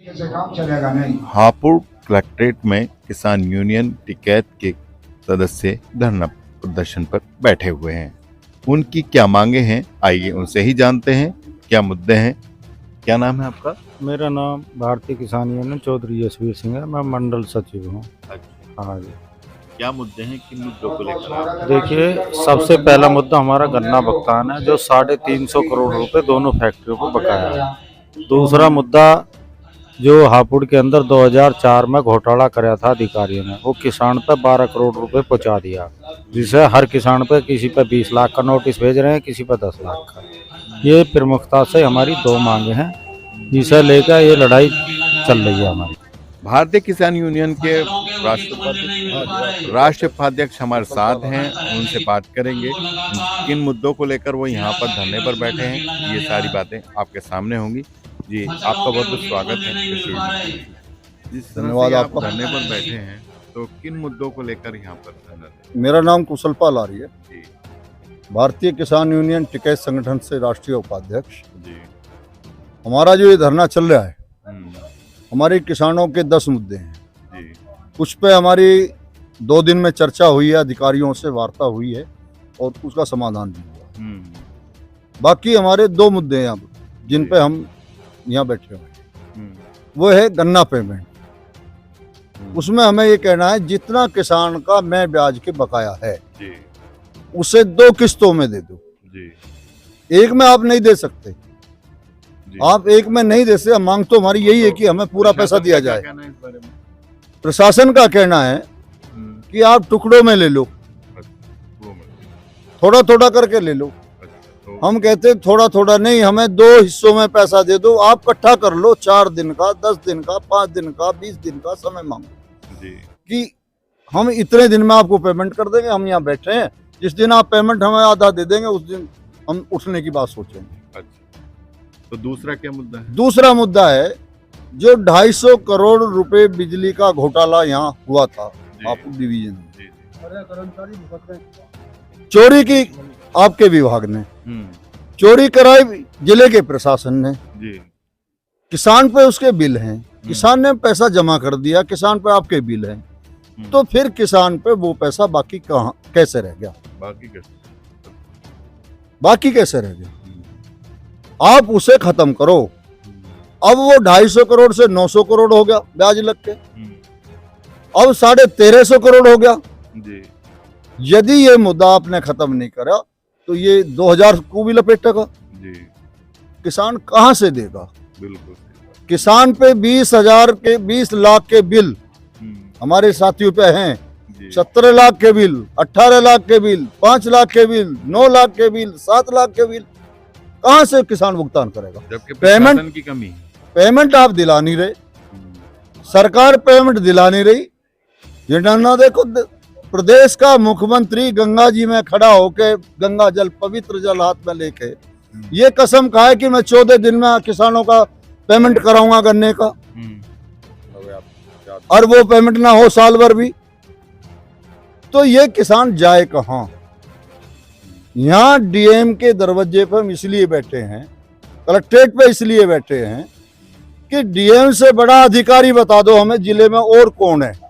ऐसे काम चलेगा नहीं। हापुड़ कलेक्ट्रेट में किसान यूनियन टिकैत के सदस्य धरना प्रदर्शन पर बैठे हुए हैं। उनकी क्या मांगे हैं, आइए उनसे ही जानते हैं क्या मुद्दे हैं। क्या नाम है आपका? मेरा नाम भारतीय किसान यूनियन चौधरी यशवीर सिंह है। मैं मंडल सचिव हूँ। हाँ जी। क्या मुद्दे हैं, किन मुद्दों को लेकर आप? देखिए, सबसे पहला मुद्दा हमारा गन्ना भुगतान है, जो 350 करोड़ रुपए दोनों फैक्ट्रियों को बकाया है। दूसरा मुद्दा, जो हापुड़ के अंदर 2004 में घोटाला कराया था अधिकारियों ने, वो किसान पे 12 करोड़ रुपए पहुंचा दिया, जिसे हर किसान पे किसी पे 20 लाख का नोटिस भेज रहे हैं, किसी पे 10 लाख का। ये प्रमुखता से हमारी दो मांगे हैं, जिसे लेकर ये लड़ाई चल रही है हमारी। भारतीय किसान यूनियन के राष्ट्रीय उपाध्यक्ष हमारे साथ हैं, उनसे बात करेंगे किन मुद्दों को लेकर वो यहाँ पर धरने पर बैठे हैं। ये सारी बातें आपके सामने होंगी। जी, आपका बहुत बहुत स्वागत है। जिस तरह से आप धरने पर बैठे हैं, तो किन मुद्दों को लेकर यहाँ पर धरना? मेरा नाम कुशल पाल आर्य है, जी भारतीय किसान यूनियन टिकैत संगठन से राष्ट्रीय उपाध्यक्ष। जी। हमारा जो ये धरना चल रहा है, हमारे किसानों के 10 मुद्दे हैं जी। उस पे हमारी 2 दिन में चर्चा हुई है, अधिकारियों से वार्ता हुई है और उसका समाधान भी हुआ। बाकी हमारे 2 मुद्दे हैं यहाँ पर, जिन पे हम यहाँ बैठे हुए हैं। वो है गन्ना पेमेंट। उसमें हमें ये कहना है, जितना किसान का मैं ब्याज के बकाया है जी। उसे 2 किस्तों में दे दो जी। एक में आप नहीं दे सकते। आप एक में नहीं दे सकते। मांग तो हमारी यही है कि हमें पूरा पैसा दिया जाए। प्रशासन का कहना है कि आप टुकड़ों में ले लो, थोड़ा थोड़ा करके ले लो। हम कहते हैं थोड़ा थोड़ा नहीं, हमें 2 हिस्सों में पैसा दे दो। आप इकट्ठा कर लो, 4 दिन का, 10 दिन का, 5 दिन का, 20 दिन का समय मांगो कि हम इतने दिन में आपको पेमेंट कर देंगे। हम यहाँ बैठे हैं, जिस दिन आप पेमेंट हमें आधा दे देंगे उस दिन हम उठने की बात सोचेंगे। तो दूसरा क्या मुद्दा है? दूसरा मुद्दा है, जो 250 करोड़ रुपए बिजली का घोटाला यहाँ हुआ था हापुड़ डिवीजन में, चोरी की आपके विभाग ने, चोरी कराई जिले के प्रशासन ने। किसान पे उसके बिल हैं, किसान ने पैसा जमा कर दिया, किसान पे आपके बिल हैं, तो फिर किसान पे वो पैसा बाकी कहाँ कैसे रह गया? बाकी कैसे रह गया? आप उसे खत्म करो। अब वो 250 करोड़ से 900 करोड़ हो गया ब्याज लग के, अब 1350 करोड़ हो गया। यदि ये मुद्दा आपने खत्म नहीं करा तो ये 2000 को भी लपेटेगा। किसान कहां से देगा? बिल्कुल। किसान पे 20 लाख के बिल हमारे साथियों पे हैं, 17 लाख के बिल, 18 लाख के बिल, 5 लाख के बिल, 9 लाख के बिल, 7 लाख के बिल। कहां से किसान भुगतान करेगा? जबकि पेमेंट की कमी है। पेमेंट आप दिला नहीं रहे, सरकार पेमेंट दिला नहीं रही। ये ना देखो, प्रदेश का मुख्यमंत्री गंगा जी में खड़ा होके गंगा जल, पवित्र जल हाथ में लेके ये कसम खाए कि मैं 14 दिन में किसानों का पेमेंट कराऊंगा गन्ने का, और वो पेमेंट ना हो साल भर भी, तो ये किसान जाए कहां? यहाँ डीएम के दरवाजे पर हम इसलिए बैठे हैं, कलेक्ट्रेट पे इसलिए बैठे हैं कि डीएम से बड़ा अधिकारी बता दो हमें जिले में और कौन है।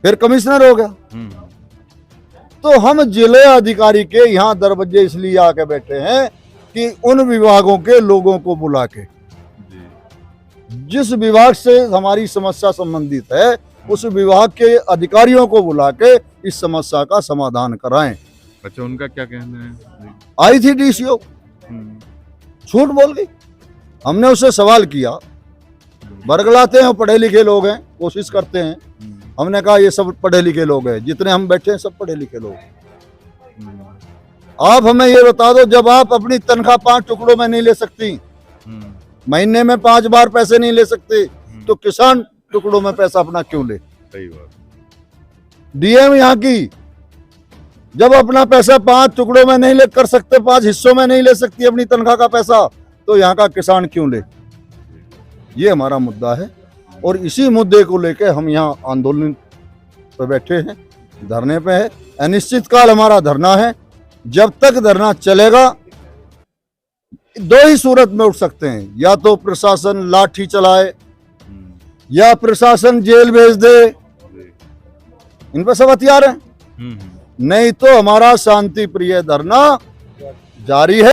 फिर कमिश्नर हो गया। तो हम जिले अधिकारी के यहाँ दरवाजे इसलिए आके बैठे हैं कि उन विभागों के लोगों को बुला के, जिस विभाग से हमारी समस्या संबंधित है, उस विभाग के अधिकारियों को बुला के इस समस्या का समाधान कराएं। अच्छा, उनका क्या कहना है? आई थी डीसीओ, झूठ बोल गई। हमने उससे सवाल किया, बरगलाते हैं, पढ़े लिखे लोग हैं, कोशिश करते हैं। हमने कहा ये सब पढ़े लिखे लोग हैं, जितने हम बैठे हैं सब पढ़े लिखे लोग। आप हमें ये बता दो, जब आप अपनी तनख्वाह 5 टुकड़ों में नहीं ले सकती, महीने में 5 बार पैसे नहीं ले सकते, तो किसान टुकड़ों में पैसा अपना क्यों ले? सही बात। डीएम यहाँ की जब अपना पैसा 5 टुकड़ों में नहीं ले कर सकते, 5 हिस्सों में नहीं ले सकती अपनी तनख्वाह का पैसा, तो यहाँ का किसान क्यों ले? ये हमारा मुद्दा है और इसी मुद्दे को लेके हम यहाँ आंदोलन पर बैठे हैं, धरने पे है। अनिश्चितकाल हमारा धरना है। जब तक धरना चलेगा दो ही सूरत में उठ सकते हैं, या तो प्रशासन लाठी चलाए या प्रशासन जेल भेज दे, इन पर सब हथियार हैं। नहीं तो हमारा शांति प्रिय धरना जारी है।